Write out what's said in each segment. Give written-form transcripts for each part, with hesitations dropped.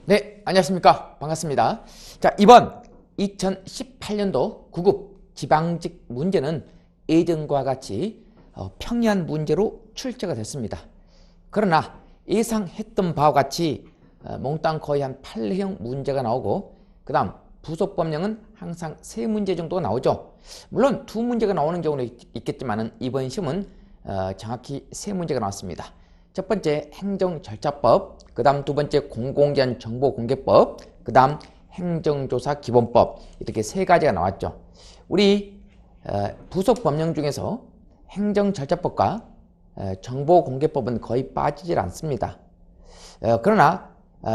네, 안녕하십니까. 반갑습니다. 자, 이번 2018년도 구급 지방직 문제는 예전과 같이 평이한 문제로 출제가 됐습니다. 그러나 예상했던 바와 같이 몽땅 거의 한 8형 문제가 나오고, 그 다음 부속법령은 항상 3문제 정도가 나오죠. 물론 2문제가 나오는 경우는 있겠지만 이번 시험은 정확히 3문제가 나왔습니다. 첫 번째 행정절차법, 그 다음 두 번째 공공기관 정보공개법, 그 다음 행정조사기본법, 이렇게 3가지가 나왔죠. 우리 부속법령 중에서 행정절차법과 정보공개법은 거의 빠지질 않습니다. 그러나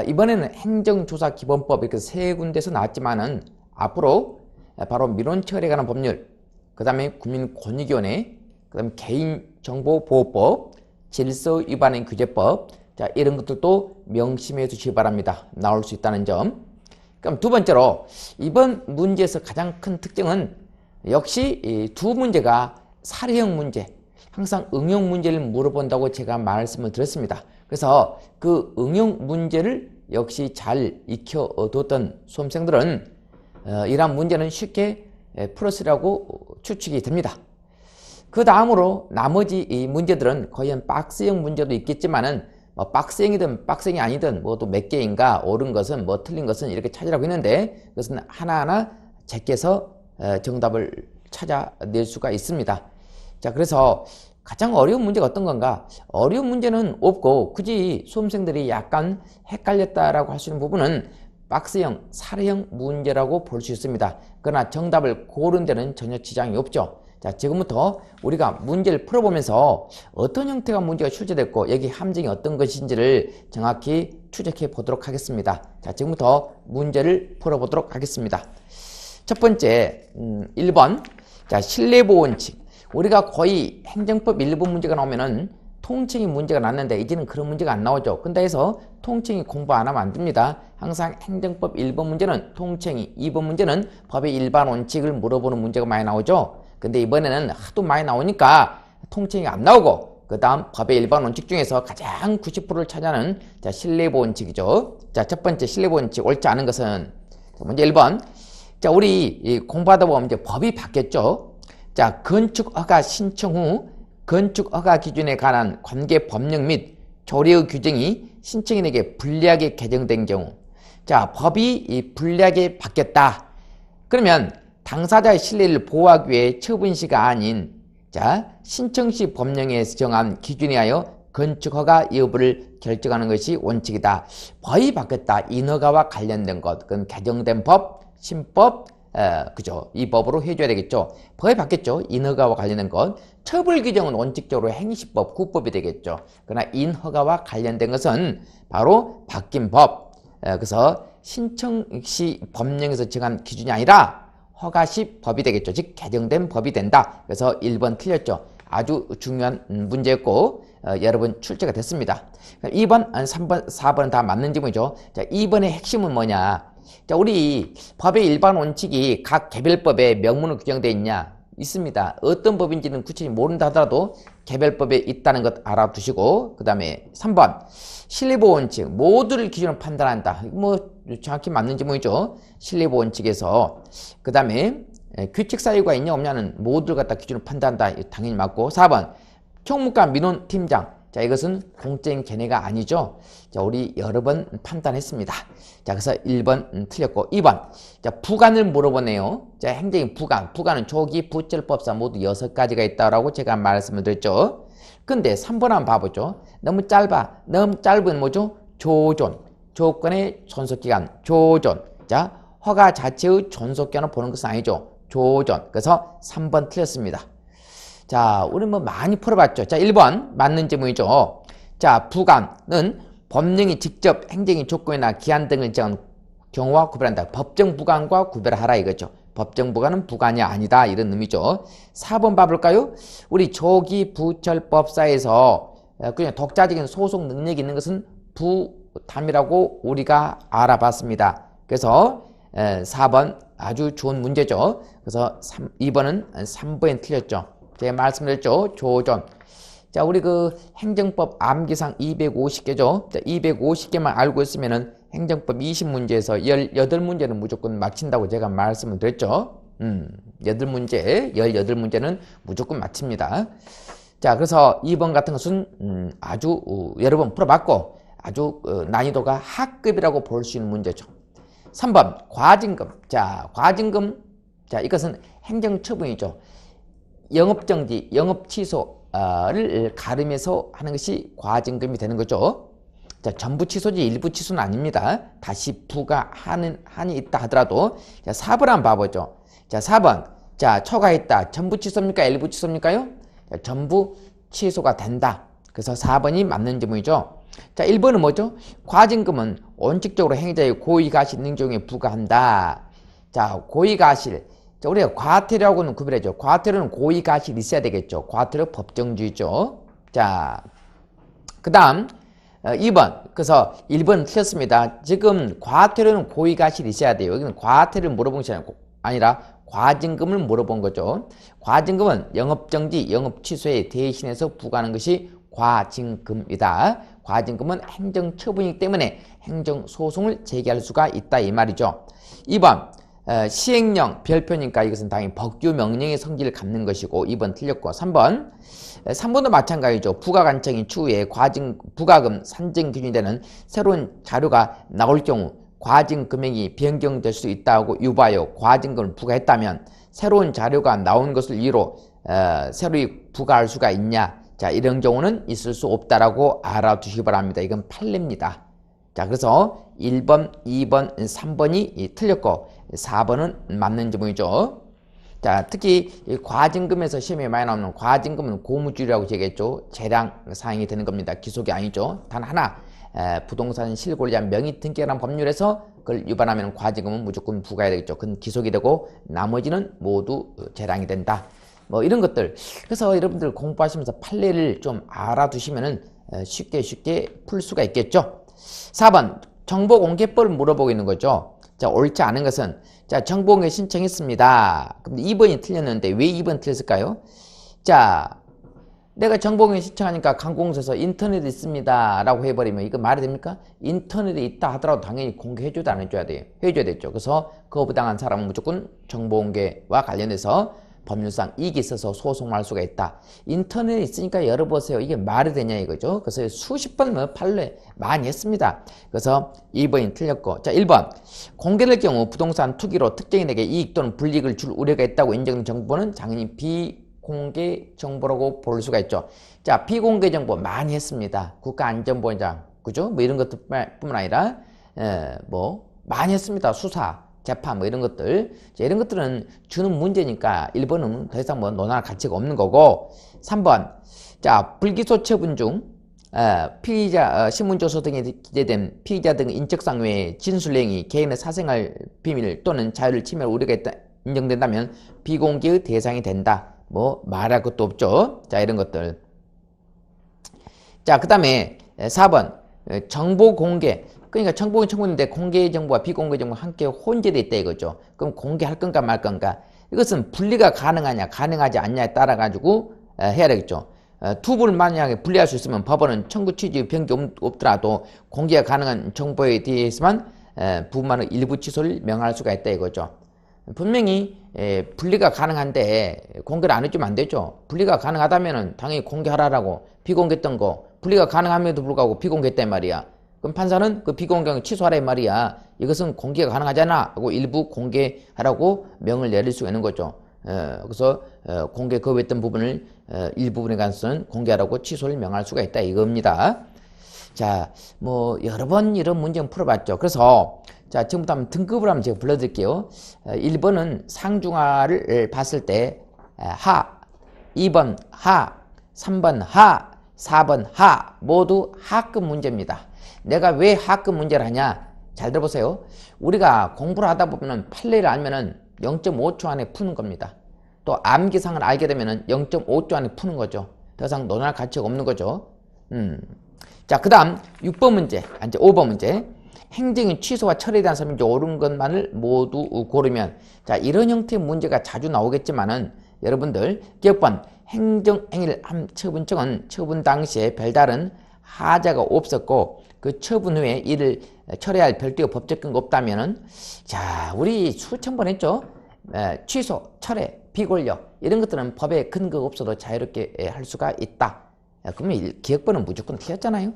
이번에는 행정조사기본법 이렇게 3군데서 나왔지만은 앞으로 바로 민원처리에 관한 법률, 그 다음에 국민권익위원회, 그 다음에 개인정보보호법, 질서위반행 규제법, 자, 이런 것들도 명심해 주시기 바랍니다. 나올 수 있다는 점. 그럼 두 번째로 이번 문제에서 가장 큰 특징은 역시 이 2문제가 사례형 문제, 항상 응용 문제를 물어본다고 제가 말씀을 드렸습니다. 그래서 그 응용 문제를 역시 잘 익혀뒀던 수험생들은 이러한 문제는 쉽게 풀었으라고 추측이 됩니다. 그 다음으로 나머지 이 문제들은 거의 박스형 문제도 있겠지만은 박스형이든 박스형이 아니든 뭐 또 몇 개인가 옳은 것은 뭐 틀린 것은 이렇게 찾으라고 했는데, 그것은 하나하나 제껴서 정답을 찾아낼 수가 있습니다. 자, 그래서 가장 어려운 문제가 어떤 건가? 어려운 문제는 없고 굳이 수험생들이 약간 헷갈렸다라고 할 수 있는 부분은 박스형, 사례형 문제라고 볼 수 있습니다. 그러나 정답을 고른 데는 전혀 지장이 없죠. 자, 지금부터 우리가 문제를 풀어보면서 어떤 형태가 문제가 출제됐고 여기 함정이 어떤 것인지를 정확히 추적해 보도록 하겠습니다. 자, 지금부터 문제를 풀어보도록 하겠습니다. 첫 번째 1번, 자, 신뢰보호원칙. 우리가 거의 행정법 일부 문제가 나오면은 통칭이 문제가 났는데 이제는 그런 문제가 안 나오죠. 근데 해서 통칭이 공부 안 하면 안 됩니다. 항상 행정법 1번 문제는 통칭이, 2번 문제는 법의 일반 원칙을 물어보는 문제가 많이 나오죠. 근데 이번에는 하도 많이 나오니까 통칭이 안 나오고, 그 다음 법의 일반 원칙 중에서 가장 90%를 차지하는 자, 신뢰보호원칙이죠. 자, 첫 번째 신뢰보호원칙 옳지 않은 것은, 자, 먼저 1번. 자, 우리 공부하다 보면 이제 법이 바뀌었죠. 자, 건축허가 신청 후 건축허가 기준에 관한 관계 법령 및 조례의 규정이 신청인에게 불리하게 개정된 경우, 자, 법이 불리하게 바뀌었다. 그러면 당사자의 신뢰를 보호하기 위해 처분시가 아닌, 자, 신청시 법령에 정한 기준에 하여 건축허가 여부를 결정하는 것이 원칙이다. 법이 바뀌었다. 인허가와 관련된 것, 그건 개정된 법, 신법, 그죠? 이 법으로 해줘야 되겠죠. 법이 바뀌었죠. 인허가와 관련된 것. 처벌 규정은 원칙적으로 행시법, 구법이 되겠죠. 그러나 인허가와 관련된 것은 바로 바뀐 법. 그래서 신청시 법령에서 정한 기준이 아니라 허가시 법이 되겠죠. 즉 개정된 법이 된다. 그래서 1번 틀렸죠. 아주 중요한 문제였고 여러분 출제가 됐습니다. 2번, 3번, 4번은 다 맞는 질문이죠. 자, 2번의 핵심은 뭐냐? 자, 우리 법의 일반 원칙이 각 개별법에 명문으로 규정되어 있냐? 있습니다. 어떤 법인지는 구체적으로 모른다 하더라도 개별법에 있다는 것 알아두시고, 그 다음에 3번 신뢰보호 원칙, 모두를 기준으로 판단한다. 뭐 정확히 맞는 질문이죠. 신뢰보호 원칙에서. 그 다음에 규칙 사유가 있냐 없냐는 모두를 갖다 기준으로 판단한다. 당연히 맞고. 4번 총무과 민원팀장. 자, 이것은 공적인 견해가 아니죠. 자, 우리 여러 번 판단했습니다. 자, 그래서 1번 틀렸고, 2번. 자, 부관을 물어보네요. 자, 행정인 부관. 부관은 조기 부처법상 모두 6가지가 있다라고 제가 말씀을 드렸죠. 근데 3번 한번 봐보죠. 너무 짧아. 너무 짧은 뭐죠? 조존. 조건의 존속기간. 조존. 자, 허가 자체의 존속기간을 보는 것은 아니죠. 조존. 그래서 3번 틀렸습니다. 자, 우리 뭐 많이 풀어봤죠. 자, 1번 맞는 질문이죠. 자, 부관은 법령이 직접 행정의 조건이나 기한 등을 정한 경우와 구별한다. 법정 부관과 구별하라 이거죠. 법정 부관은 부관이 아니다 이런 의미죠. 4번 봐볼까요? 우리 조기 부철법사에서 그냥 독자적인 소송 능력이 있는 것은 부담이라고 우리가 알아봤습니다. 그래서 4번 아주 좋은 문제죠. 그래서 2번은 3번에 틀렸죠. 제가 말씀드렸죠. 조존. 자, 우리 그 행정법 암기상 250개죠. 자, 250개만 알고 있으면은 행정법 20문제에서 18문제는 무조건 맞힌다고 제가 말씀을 드렸죠. 8문제, 18문제는 무조건 맞춥니다. 자, 그래서 2번 같은 것은 아주 여러 번 풀어봤고 아주 난이도가 하급이라고 볼 수 있는 문제죠. 3번 과징금. 자, 과징금. 자, 이것은 행정처분이죠. 영업정지, 영업취소를 가름해서 하는 것이 과징금이 되는 거죠. 자, 전부 취소지 일부 취소는 아닙니다. 다시 부과하는 한이 있다 하더라도. 자, 4번 한번 봐보죠. 자, 4번. 자, 초과했다. 전부 취소입니까? 일부 취소입니까요? 자, 전부 취소가 된다. 그래서 4번이 맞는 질문이죠. 자, 1번은 뭐죠? 과징금은 원칙적으로 행자의 고의가실 능종에 부과한다. 자, 고의가실. 자, 우리가 과태료하고는 구별해죠. 과태료는 고의가실이 있어야 되겠죠. 과태료 법정주의죠. 자, 그 다음 2번. 그래서 1번 틀렸습니다. 지금 과태료는 고의가실이 있어야 돼요. 여기는 과태료를 물어본 것이 아니라 과징금을 물어본 거죠. 과징금은 영업정지, 영업취소에 대신해서 부과하는 것이 과징금이다. 과징금은 행정처분이기 때문에 행정소송을 제기할 수가 있다 이 말이죠. 2번 시행령 별표니까 이것은 당연히 법규명령의 성질을 갖는 것이고 2번 틀렸고 3번도 마찬가지죠. 부가관청이 추후에 부가금 산정 기준이 되는 새로운 자료가 나올 경우 과징 금액이 변경될 수 있다고 유보하여 과징금을 부과했다면 새로운 자료가 나온 것을 이유로 새로이 부과할 수가 있냐. 자, 이런 경우는 있을 수 없다라고 알아두시기 바랍니다. 이건 판례입니다. 자, 그래서 1번, 2번, 3번이 틀렸고 4번은 맞는 질문이죠. 자, 특히 과징금에서 시험에 많이 나오는 과징금은 고무줄이라고 얘기했죠. 재량 사항이 되는 겁니다. 기속이 아니죠. 단 하나 부동산 실권자 명의 등기라는 법률에서 그걸 위반하면 과징금은 무조건 부과해야 되겠죠. 그건 기속이 되고 나머지는 모두 재량이 된다. 뭐 이런 것들. 그래서 여러분들 공부하시면서 판례를 좀 알아두시면은 쉽게 풀 수가 있겠죠. 4번 정보공개법을 물어보고 있는 거죠. 자, 옳지 않은 것은 자, 정보공개 신청했습니다. 근데 2번이 틀렸는데 왜 2번 틀렸을까요? 자, 내가 정보공개 신청하니까 관공서에서 인터넷에 있습니다 라고 해버리면 이거 말이 됩니까? 인터넷에 있다 하더라도 당연히 공개해줘도 안 해줘야 돼요. 해줘야 되죠. 그래서 거부당한 사람은 무조건 정보공개와 관련해서 법률상 이익이 있어서 소송할 수가 있다. 인터넷에 있으니까 열어보세요. 이게 말이 되냐 이거죠. 그래서 수십 번 판례 많이 했습니다. 그래서 2번이 틀렸고. 자, 1번. 공개될 경우 부동산 투기로 특정인에게 이익 또는 불이익을 줄 우려가 있다고 인정된 정보는 당연히 비공개 정보라고 볼 수가 있죠. 자, 비공개 정보 많이 했습니다. 국가안전보장, 그죠? 뭐 이런 것뿐만 아니라 뭐 많이 했습니다. 수사. 재판 뭐 이런 것들. 자, 이런 것들은 주는 문제니까 1번은 더 이상 뭐 논할 가치가 없는 거고 3번. 자, 불기소 처분 중 피의자 신문조서 등에 기재된 피의자 등 인적상 외에 진술내용이 개인의 사생활 비밀 또는 자유를 침해할 우려가 있다 인정된다면 비공개의 대상이 된다. 뭐 말할 것도 없죠. 자, 이런 것들. 자, 그 다음에 4번 정보 공개. 그러니까 정보는 청구인데 공개 정보와 비공개 정보가 함께 혼재되어 있다 이거죠. 그럼 공개할 건가 말 건가? 이것은 분리가 가능하냐 가능하지 않냐에 따라 가지고 해야 되겠죠. 두 분을 만약에 분리할 수 있으면 법원은 청구 취지 변경 없더라도 공개가 가능한 정보에 대해서만 부분만의 일부 취소를 명할 수가 있다 이거죠. 분명히 분리가 가능한데 공개를 안 해주면 안 되죠. 분리가 가능하다면 당연히 공개하라고 비공개했던 거 분리가 가능함에도 불구하고 비공개했단 말이야. 그럼 판사는 그 비공개를 취소하라 이 말이야. 이것은 공개가 가능하잖아 하고 일부 공개하라고 명을 내릴 수가 있는 거죠. 그래서 공개 거부했던 부분을 일부분에 관해서는 공개하라고 취소를 명할 수가 있다 이겁니다. 자, 뭐 여러 번 이런 문제는 풀어봤죠. 그래서 자, 지금부터 한번 등급을 한번 제가 불러드릴게요. 1번은 상중하를 봤을 때 하, 2번 하, 3번 하, 4번 하 모두 하급 문제입니다. 내가 왜 하급 문제를 하냐? 잘 들어보세요. 우리가 공부를 하다 보면 판례를 알면은 0.5초 안에 푸는 겁니다. 또 암기상을 알게 되면은 0.5초 안에 푸는 거죠. 더 이상 논할 가치가 없는 거죠. 자, 그 다음 6번 문제, 이제 5번 문제. 행정의 취소와 처리에 대한 설명이 옳은 것만을 모두 고르면 자, 이런 형태의 문제가 자주 나오겠지만은 여러분들 기억번 행정행위를 한 처분청은 처분 당시에 별다른 하자가 없었고 그 처분 후에 이를 철회할 별도의 법적 근거 없다면은 자 우리 수천 번 했죠. 취소, 철회, 비권력 이런 것들은 법에 근거가 없어도 자유롭게 할 수가 있다. 그러면 기억번은 무조건 틀렸잖아요.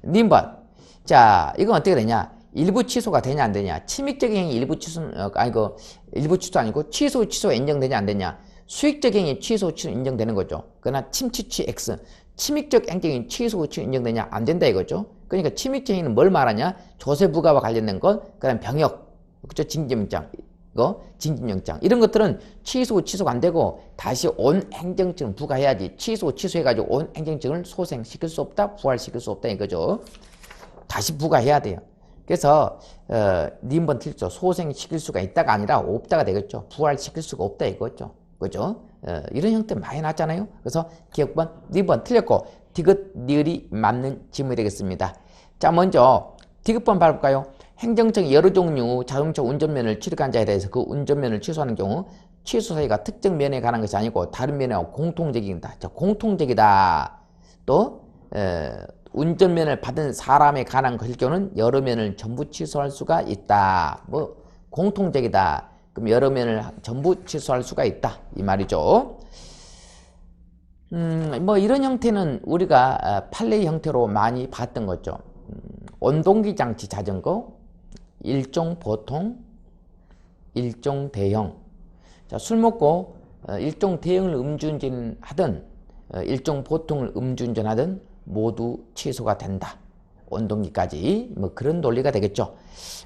님번 자 이건 어떻게 되냐? 일부 취소가 되냐 안 되냐? 침입적 행위 일부 취소 아니고 일부 취소 아니고 취소가 인정되냐 안 되냐? 수익적 행위 취소 인정되는 거죠. 그러나 침취 X 침입적 행위 취소 인정되냐 안 된다 이거죠. 그러니까 침입적 행위는 뭘 말하냐? 조세 부과와 관련된 것, 그다음 병역, 그죠? 징계영장, 이거 징집영장 이런 것들은 취소가 안 되고 다시 온 행정증을 부과해야지. 취소해가지고 온 행정증을 소생시킬 수 없다, 부활시킬 수 없다 이거죠. 다시 부과해야 돼요. 그래서 님번 틀렸죠. 소생시킬 수가 있다가 아니라 없다가 되겠죠. 부활시킬 수가 없다 이거죠. 그죠? 이런 형태 많이 났잖아요. 그래서 기억번 님번 틀렸고 디귿 니을이 맞는 질문이 되겠습니다. 자 먼저 디귿번 밟을까요? 행정청이 여러 종류 자동차 운전면허를 취득한 자에 대해서 그 운전면허를 취소하는 경우 취소 사유가 특정 면에 관한 것이 아니고 다른 면에 공통적이다. 자, 공통적이다. 또 운전면허를 받은 사람에 관한 것일 경우는 여러 면을 전부 취소할 수가 있다. 뭐 공통적이다. 그럼 여러 면을 전부 취소할 수가 있다. 이 말이죠. 뭐 이런 형태는 우리가 판례 형태로 많이 봤던 거죠. 원동기 장치 자전거, 일종 보통, 일종 대형. 자, 술 먹고 일종 대형을 음주운전 하든 일종 보통을 음주운전 하든 모두 취소가 된다. 원동기까지 뭐 그런 논리가 되겠죠.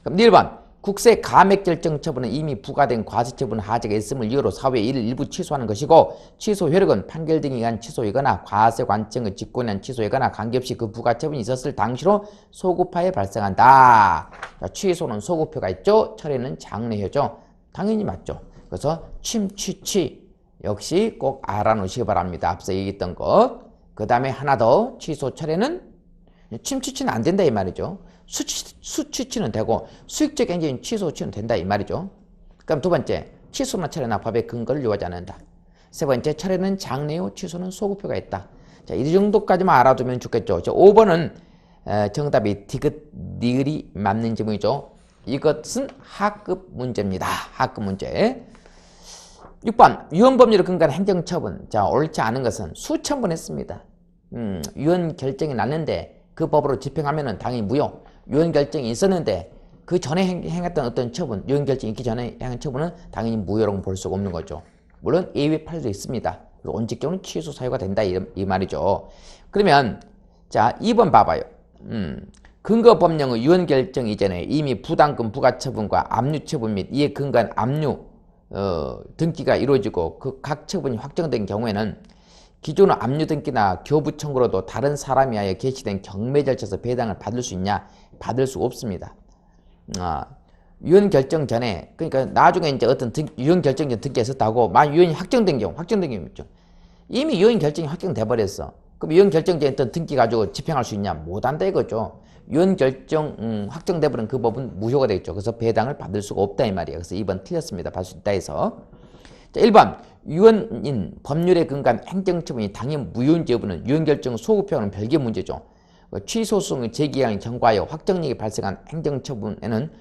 그럼 1번 국세 감액 결정 처분은 이미 부과된 과세처분 하자가 있음을 이유로 사후에 이를 일부 취소하는 것이고 취소 효력은 판결 등에 의한 취소이거나 과세 관청의 직권에 의한 취소이거나 관계없이 그 부과처분이 있었을 당시로 소급하에 발생한다. 자, 취소는 소급효가 있죠. 철회는 장래효죠. 당연히 맞죠. 그래서 취 역시 꼭 알아놓으시기 바랍니다. 앞서 얘기했던 것. 그 다음에 하나 더 취소 철회는 침취는 안 된다 이 말이죠. 수취는 되고 수익적 행위인 취소는 된다 이 말이죠. 그럼 두 번째 취소나 철회나 법의 근거를 요하지 않는다. 세 번째 철회는 장래후 취소는 소급효가 있다. 자, 이 정도까지만 알아두면 좋겠죠. 5번은 정답이 디귿 니을이 맞는 질문이죠. 이것은 하급 문제입니다. 하급 문제. 6번 위헌법률을 근거한 행정처분. 자, 옳지 않은 것은 수천 번 했습니다. 위헌 결정이 났는데 그 법으로 집행하면은 당연히 무효. 위헌 결정이 있었는데 그 전에 행했던 어떤 처분, 위헌 결정이 있기 전에 행한 처분은 당연히 무효라고 볼 수가 없는 거죠. 물론 예외 판례도 있습니다. 온직경은 취소 사유가 된다 이 말이죠. 그러면 자 2번 봐봐요. 근거 법령의 위헌 결정 이전에 이미 부담금 부과처분과 압류처분 및 이에 근거한 압류 등기가 이루어지고 그 각 처분이 확정된 경우에는 기존의 압류 등기나 교부 청구로도 다른 사람이 하여 개시된 경매 절차에서 배당을 받을 수 있냐? 받을 수 없습니다. 위헌 결정 전에 그러니까 나중에 이제 어떤 위헌 결정 전 등기가 있었다고 만 위헌이 확정된 경우 있죠. 이미 위헌 결정이 확정돼 버렸어. 그럼 위헌 결정 전에 어떤 등기 가지고 집행할 수 있냐? 못한다 이거죠. 위헌 결정 확정돼 버린 그 법은 무효가 되겠죠. 그래서 배당을 받을 수가 없다 이 말이에요. 그래서 2번 틀렸습니다. 받을 수 있다 해서. 자, 1번 위헌인 법률에 근거한 행정처분이 당연 무효인지 여부는 위헌 결정 소급효는 별개 문제죠. 취소성의 제기량을 경과하여 확정력이 발생한 행정처분에는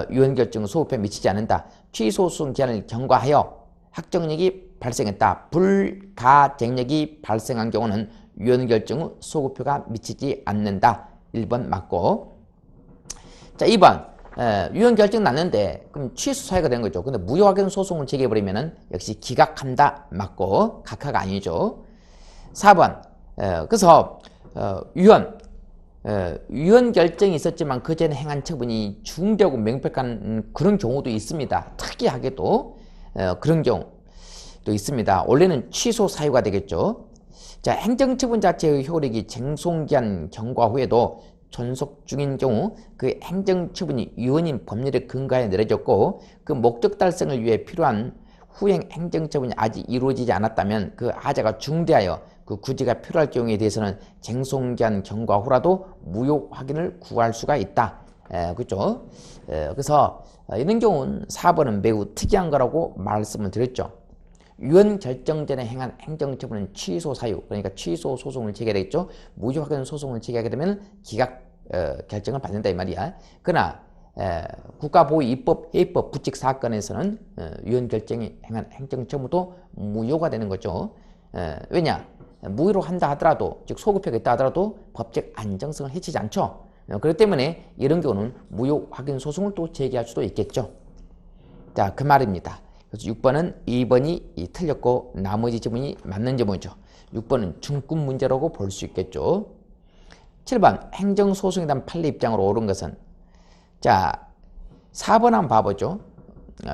위헌 결정 소급효에 미치지 않는다. 취소성 기한을 경과하여 확정력이 발생했다. 불가쟁력이 발생한 경우는 위헌 결정 후 소급효가 미치지 않는다. 1번 맞고. 자, 2번 위헌 결정 났는데 그럼 취소 사유가 된 거죠. 근데 무효하게 소송을 제기해버리면은 역시 기각한다 맞고 각하가 아니죠. 4번 그래서 위헌 결정이 있었지만 그 전에 행한 처분이 중대하고 명백한 그런 경우도 있습니다. 특이하게도 그런 경우도 있습니다. 원래는 취소 사유가 되겠죠. 자, 행정처분 자체의 효력이 쟁송기한 경과 후에도 존속 중인 경우 그 행정처분이 위헌인 법률에 근거하여 내려졌고 그 목적 달성을 위해 필요한 후행 행정처분이 아직 이루어지지 않았다면 그 하자가 중대하여 그 구제가 필요할 경우에 대해서는 쟁송기한 경과 후라도 무효 확인을 구할 수가 있다. 그렇죠? 그래서 이런 경우는 4번은 매우 특이한 거라고 말씀을 드렸죠. 유언 결정 전에 행한 행정처분은 취소 사유, 그러니까 취소 소송을 제기해야 되겠죠. 무효 확인 소송을 제기하게 되면 기각 결정을 받는다 이 말이야. 그러나 국가보위 입법 해이법 부칙 사건에서는 유언 결정이 행한 행정처분도 무효가 되는 거죠. 왜냐? 무효로 한다 하더라도, 즉 소급표가 있다 하더라도 법적 안정성을 해치지 않죠. 그렇기 때문에 이런 경우는 무효 확인 소송을 또 제기할 수도 있겠죠. 자, 그 말입니다. 그래서 6번은 2번이 틀렸고 나머지 지문이 맞는 지문이죠. 6번은 중급 문제라고 볼 수 있겠죠. 7번 행정소송에 대한 판례 입장으로 옳은 것은, 자 4번 한번 봐보죠.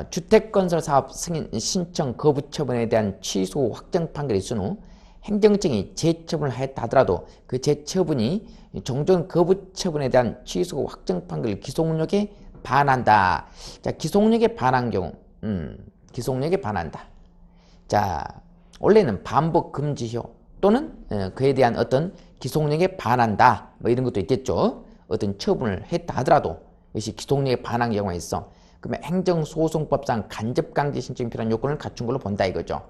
주택건설사업 승인 신청 거부 처분에 대한 취소 확정 판결이 있은 후 행정청이 재처분을 하였다 하더라도 그 재처분이 종전 거부 처분에 대한 취소 확정 판결 기속력에 반한다. 자, 기속력에 반한 경우, 기속력에 반한다. 자, 원래는 반복 금지효 또는 그에 대한 어떤 기속력에 반한다. 뭐 이런 것도 있겠죠. 어떤 처분을 했다 하더라도 이것이 기속력에 반한 경우가 있어. 그러면 행정소송법상 간접강제 신청이 필요한 요건을 갖춘 걸로 본다 이거죠.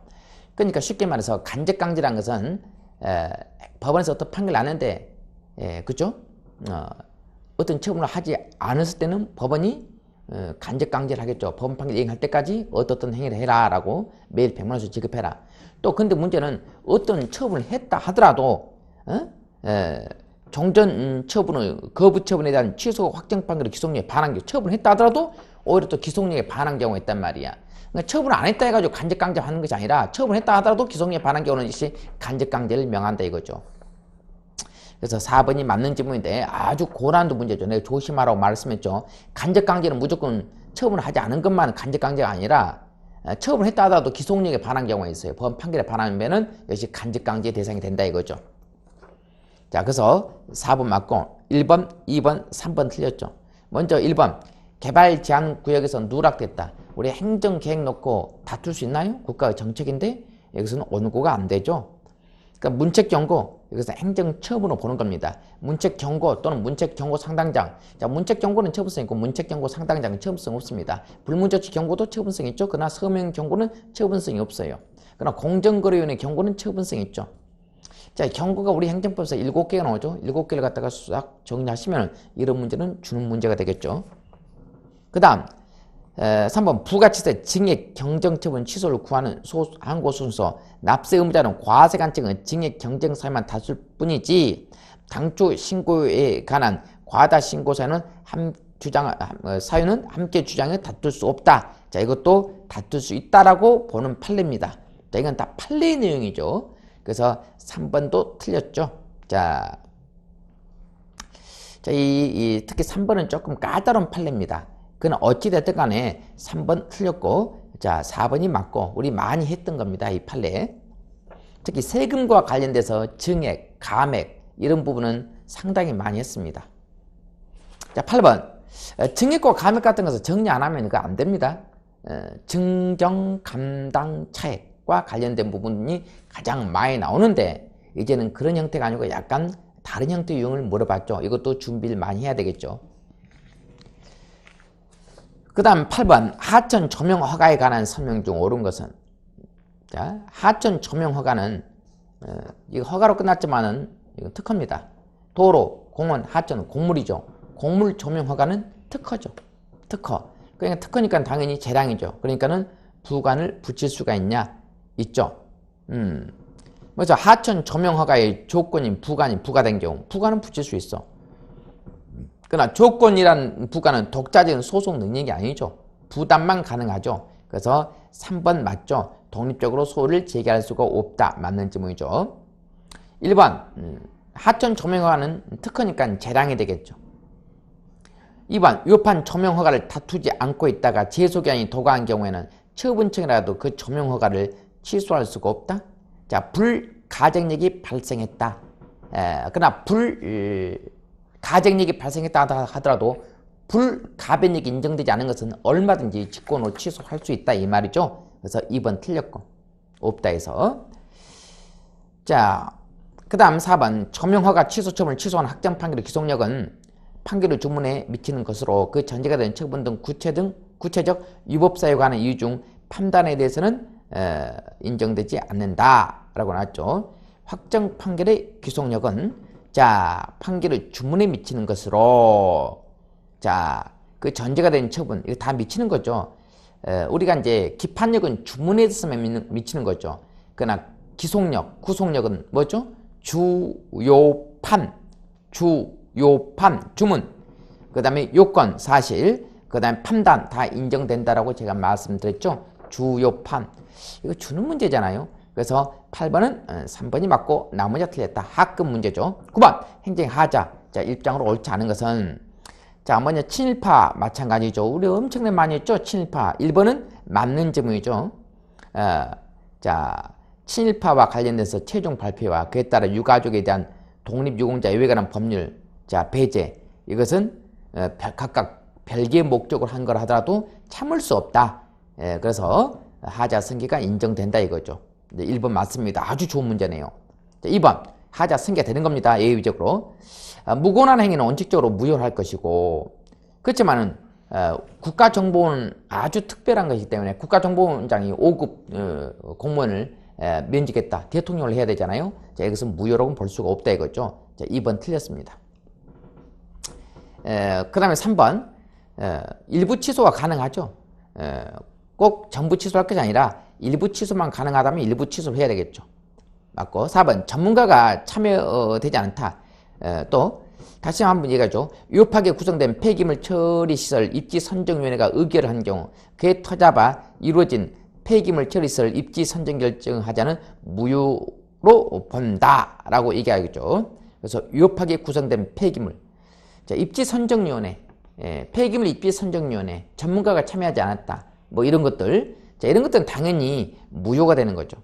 그러니까 쉽게 말해서 간접강제라는 것은 법원에서 어떤 판결을 나는데, 그죠? 어떤 처분을 하지 않았을 때는 법원이 간접강제를 하겠죠. 법원 판결 이행할 때까지 어떤 행위를 해라 라고 매일 100만 원씩 지급해라. 또 근데 문제는 어떤 처분을 했다 하더라도 종전 처분의 거부 처분에 대한 취소 확정 판결의 기속력에 반한 경우, 처분을 했다 하더라도 오히려 또 기속력에 반한 경우가 있단 말이야. 그러니까 처분을 안 했다 해가지고 간접강제 하는 것이 아니라 처분했다 하더라도 기속력에 반한 경우는 역시 간접강제를 명한다 이거죠. 그래서 4번이 맞는 지문인데 아주 고난도 문제죠. 내가 조심하라고 말씀했죠. 간접강제는 무조건 처분을 하지 않은 것만 간접강제가 아니라 처분을 했다 하더라도 기속력에 반한 경우가 있어요. 법원 판결에 반하면은 역시 간접강제 대상이 된다 이거죠. 자, 그래서 4번 맞고 1번, 2번, 3번 틀렸죠. 먼저 1번 개발 제한 구역에서 누락됐다. 우리 행정계획 놓고 다툴 수 있나요? 국가의 정책인데 여기서는 원고가 안 되죠. 그러니까 문책경고, 여기서 행정처분으로 보는 겁니다. 문책경고 또는 문책경고 상당장. 자, 문책경고는 처분성 있고 문책경고 상당장은 처분성 없습니다. 불문조치 경고도 처분성 있죠. 그러나 서명경고는 처분성이 없어요. 그러나 공정거래위원회 경고는 처분성이 있죠. 자, 경고가 우리 행정법에서 7개가 나오죠. 7개를 갖다가 싹 정리하시면 이런 문제는 주는 문제가 되겠죠. 그 다음 3번 부가치세 증액 경정처분 취소를 구하는 항고 순서. 납세 의무자는 과세관청은 증액 경정 사유만 다툴 뿐이지 당초 신고에 관한 과다 신고 사유는 함께 주장해 다툴 수 없다. 자, 이것도 다툴 수 있다라고 보는 판례입니다. 자, 이건 다 판례 내용이죠. 그래서 3번도 틀렸죠. 자, 특히 3번은 조금 까다로운 판례입니다. 그건 어찌됐든 간에 3번 틀렸고, 자, 4번이 맞고, 우리 많이 했던 겁니다. 이 판례. 특히 세금과 관련돼서 증액, 감액, 이런 부분은 상당히 많이 했습니다. 자, 8번. 증액과 감액 같은 것을 정리 안 하면 이거 안 됩니다. 증정, 감당, 차액과 관련된 부분이 가장 많이 나오는데, 이제는 그런 형태가 아니고 약간 다른 형태의 유형을 물어봤죠. 이것도 준비를 많이 해야 되겠죠. 그 다음 8번 하천 조명 허가에 관한 설명 중 옳은 것은, 자, 하천 조명 허가는 이거 허가로 끝났지만은 이건 특허입니다. 도로, 공원, 하천, 곡물이죠. 곡물 조명 허가는 특허죠. 특허. 그러니까 특허니까 당연히 재량이죠. 그러니까는 부관을 붙일 수가 있냐? 있죠. 그래서 하천 조명 허가의 조건인 부관이 부과된 경우, 부관은 붙일 수 있어. 그러나 조건이란 부과는 독자적인 소송 능력이 아니죠. 부담만 가능하죠. 그래서 3번 맞죠. 독립적으로 소를 제기할 수가 없다. 맞는 지문이죠. 1번 하천 조명허가는 특허니까 재량이 되겠죠. 2번 위법한 조명허가를 다투지 않고 있다가 재소기한이 도과한 경우에는 처분청이라도 그 조명허가를 취소할 수가 없다. 자, 불가정력이 발생했다. 그러나 가정력이 발생했다 하더라도 불가변력이 인정되지 않은 것은 얼마든지 직권으로 취소할 수 있다 이 말이죠. 그래서 2번 틀렸고 없다 해서. 자, 그 다음 4번 조명허가 취소 처분을 취소한 확정 판결의 기속력은 판결의 주문에 미치는 것으로 그 전제가 된 처분 등 구체적 위법 사유에 관한 이유 중 판단에 대해서는 인정되지 않는다라고 나왔죠. 확정 판결의 귀속력은 자 판결의 주문에 미치는 것으로 자 그 전제가 된 처분 이거 다 미치는 거죠. 우리가 이제 기판력은 주문에 있으면 미치는 거죠. 그러나 기속력, 구속력은 뭐죠? 주요판, 주문, 그 다음에 요건, 사실, 그 다음에 판단 다 인정된다라고 제가 말씀드렸죠. 주요판. 이거 주는 문제잖아요. 그래서 8번은 3번이 맞고 나머지가 틀렸다. 하급 문제죠. 9번 행정하자. 자, 입장으로 옳지 않은 것은 자, 먼저 친일파 마찬가지죠. 우리 엄청나게 많이 했죠. 친일파. 1번은 맞는 점이죠. 자, 친일파와 관련돼서 최종 발표와 그에 따라 유가족에 대한 독립유공자 예외에 관한 법률, 자, 배제. 이것은 각각 별개의 목적으로 한 거라 하더라도 참을 수 없다. 그래서 하자 승계가 인정된다 이거죠. 1번 맞습니다. 아주 좋은 문제네요. 자, 2번 하자 승계 되는 겁니다. 예외적으로. 무고한 행위는 원칙적으로 무효를 할 것이고 그렇지만은 국가정보원은 아주 특별한 것이기 때문에 국가정보원장이 5급 공무원을 면직했다. 대통령을 해야 되잖아요. 자, 이것은 무효라고는 볼 수가 없다 이거죠. 자, 2번 틀렸습니다. 그 다음에 3번 일부 취소가 가능하죠. 꼭 전부 취소할 것이 아니라 일부 취소만 가능하다면 일부 취소를 해야 되겠죠. 맞고 4번 전문가가 참여되지 않다. 또 다시 한번 얘기하죠. 위법하게 구성된 폐기물 처리시설 입지선정위원회가 의결을 한 경우 그에 터잡아 이루어진 폐기물 처리시설 입지선정 결정하자는 무효로 본다라고 얘기하겠죠. 그래서 위법하게 구성된 폐기물 자, 입지선정위원회 폐기물 입지선정위원회 전문가가 참여하지 않았다. 뭐 이런 것들 자, 이런 것들은 당연히 무효가 되는 거죠.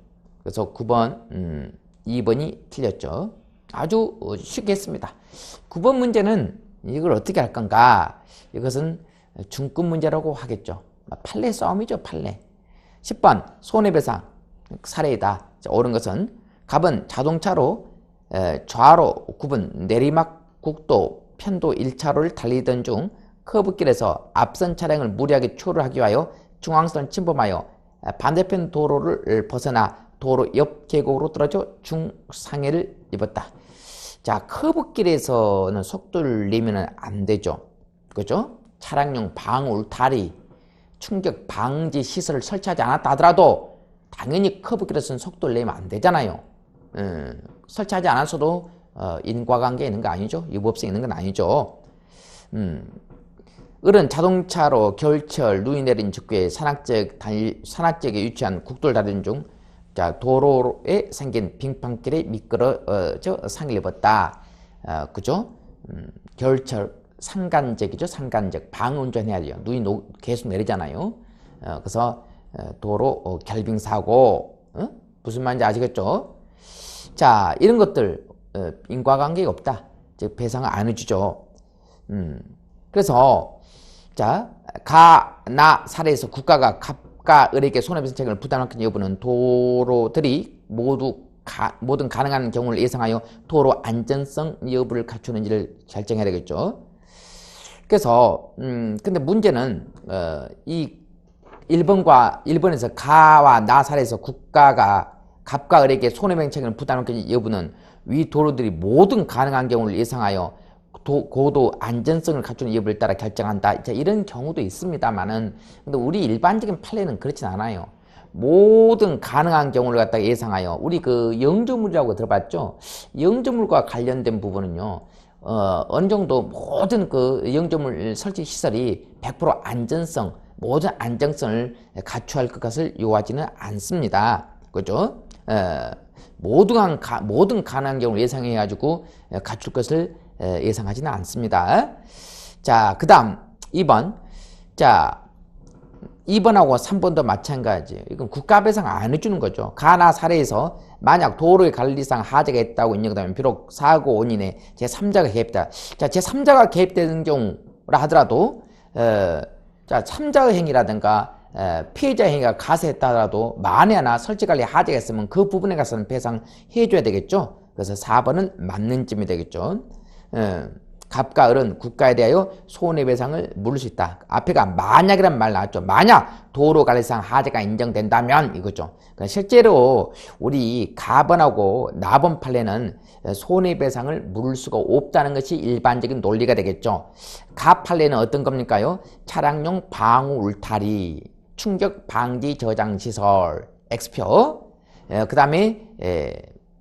그래서 9번 2번이 틀렸죠. 아주 쉽게 했습니다. 9번 문제는 이걸 어떻게 할 건가? 이것은 중급 문제라고 하겠죠. 판례 싸움이죠. 판례. 10번 손해배상 사례이다. 자, 옳은 것은 갑은 자동차로 좌로 구분 내리막 국도 편도 1차로를 달리던 중 커브길에서 앞선 차량을 무리하게 추월하기 위하여 중앙선을 침범하여 반대편 도로를 벗어나 도로 옆 계곡으로 떨어져 중상해를 입었다. 자, 커브길에서는 속도를 내면 안 되죠. 그죠? 차량용 방울, 다리, 충격 방지 시설을 설치하지 않았다 하더라도 당연히 커브길에서는 속도를 내면 안 되잖아요. 설치하지 않았어도 인과관계에 있는 거 아니죠? 유법성이 있는 건 아니죠. 을은 자동차로 겨울철 눈이 내린 직후에 산악지역에 위치한 국도를 달리는 중 자, 도로에 생긴 빙판길에 미끄러져 상해를 입었다. 그죠? 겨울철 상간적이죠. 상간적. 방운전해야 돼요. 눈이 계속 내리잖아요. 그래서 도로 결빙사고 무슨 말인지 아시겠죠? 자, 이런 것들 인과관계가 없다. 즉 배상을 안 해주죠. 그래서 자, 나 사례에서 국가가 갑과 을에게 손해배상 책임을 부담할 여부는 도로들이 모든 가능한 경우를 예상하여 도로 안전성 여부를 갖추는지를 결정해야 되겠죠. 그래서 근데 문제는 이 1번에서 가와 나 사례에서 국가가 갑과 을에게 손해배상 책임을 부담할 여부는 위 도로들이 모든 가능한 경우를 예상하여 고도 안전성을 갖추는 여부를 따라 결정한다. 자, 이런 경우도 있습니다만은 근데 우리 일반적인 판례는 그렇진 않아요. 모든 가능한 경우를 갖다가 예상하여 우리 그 영조물이라고 들어봤죠? 영조물과 관련된 부분은요. 어느 정도 모든 그 영조물 설치 시설이 100% 안전성, 모든 안정성을 갖춰야 할 것을 요하지는 않습니다. 그죠? 모든 가능한 경우를 예상해 가지고 갖출 것을 예상하지는 않습니다. 자, 그 다음 2번. 자, 2번하고 3번도 마찬가지예요. 이건 국가배상 안 해주는 거죠. 가나 사례에서 만약 도로의 관리상 하자가 있다고 인정되면 비록 사고 원인에 제3자가 개입다. 자, 제3자가 개입되는 경우라 하더라도 자, 3자의 행위라든가 피해자 행위가 가세했다 하더라도 만에 하나 설치관리 하자가 있으면 그 부분에 가서는 배상해 줘야 되겠죠. 그래서 4번은 맞는 쯤이 되겠죠. 갑과 을은 국가에 대하여 손해배상을 물을 수 있다. 앞에가 만약이란 말 나왔죠. 만약 도로관리상 하자가 인정된다면 이거죠. 그러니까 실제로 우리 갑원하고 나번 판례는 손해배상을 물을 수가 없다는 것이 일반적인 논리가 되겠죠. 갑 판례는 어떤 겁니까요? 차량용 방호 울타리, 충격 방지 저장 시설, X표. 그 다음에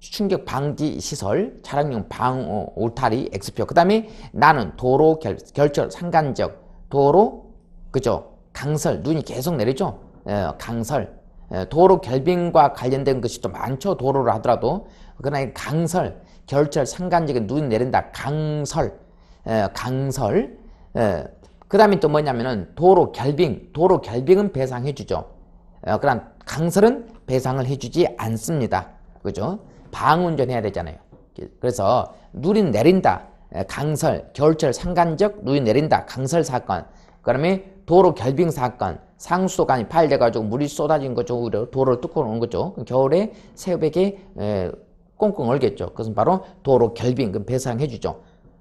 충격 방지 시설, 차량용 방호 울타리, X표. 그 다음에 나는 도로 결절 상간적, 도로, 그죠? 강설, 눈이 계속 내리죠? 강설. 도로 결빙과 관련된 것이 또 많죠. 도로를 하더라도. 그러나 강설, 결절 상간적인 눈이 내린다. 강설. 강설. 그 다음에 또 뭐냐면은 도로 결빙은 배상해주죠. 그러나 강설은 배상을 해주지 않습니다. 그죠? 방운전 해야 되잖아요. 그래서 눈이 내린다. 강설, 겨울철 상간적 눈이 내린다. 강설 사건. 그 다음에 도로 결빙 사건. 상수도관이 파열돼가지고 물이 쏟아진 거죠. 도로를 뚫고 오는 거죠. 겨울에 새벽에 꽁꽁 얼겠죠. 그것은 바로 도로 결빙. 그럼 배상해주죠.